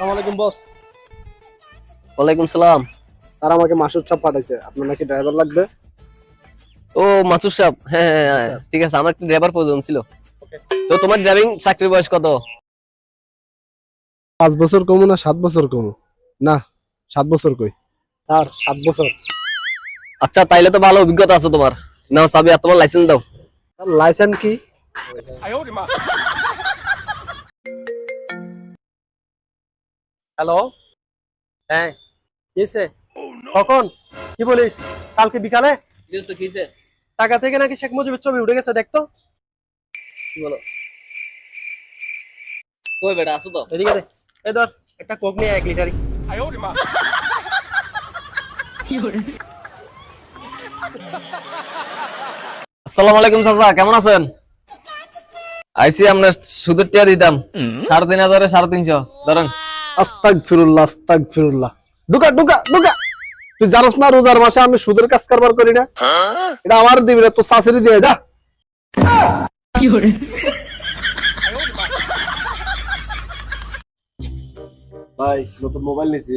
আসসালামু আলাইকুম বস। ওয়ালাইকুম সালাম। স্যার আমাকে মাসুদ সাহেব পাঠাইছে, আপনার নাকি ড্রাইভার লাগবে। ও মাসুদ সাহেব, হ্যাঁ হ্যাঁ হ্যাঁ, ঠিক আছে, আমার একটা ড্রাইভার প্রয়োজন ছিল। তো তোমার ড্রাইভিং চাকরির বয়স কত? 5 বছর কমু না 7 বছর কমু? না 7 বছর কই স্যার, 7 বছর। আচ্ছা, তাইলে তো ভালো অভিজ্ঞতা আছে তোমার। নাও চাবি আর তোমার লাইসেন্স দাও। স্যার লাইসেন্স কি? হ্যালো, হ্যাঁ কিসে কখন কি বলিস? কালকে বিকালে টাকা থেকে নাকি শেখ মুজিবের ছবি উঠে গেছে, দেখতো। কি বলো? কই বেটা আসো তো। এদিকে দে, এই ধর একটা কোক নিয়ে 1 লিটারই। আসসালামু আলাইকুম চাচা, কেমন আছেন? আইসি আমরা সুদের টিয়া দিতাম 3,500 350 ধরেন। আস্তাগফিরুল্লাহ আস্তাগফিরুল্লাহ। ঢুকা ঢুকা ঢুকা। তুই জানোস না রোজার মাসে আমি সুদের কাজ কারবার করি না? এটা আমার দিবি না, তো শাশুড়ি দিয়ে যা। ভাই নতুন মোবাইল নিছি।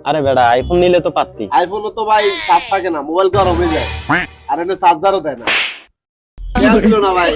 আরে বেটা, আইফোন নিলে তো পারতি। আইফোনও তো ভাই চার্জ থাকে না, মোবাইল গরম হয়ে যায়। আর এনে চার্জারও দেয় না। ছিল না ভাই।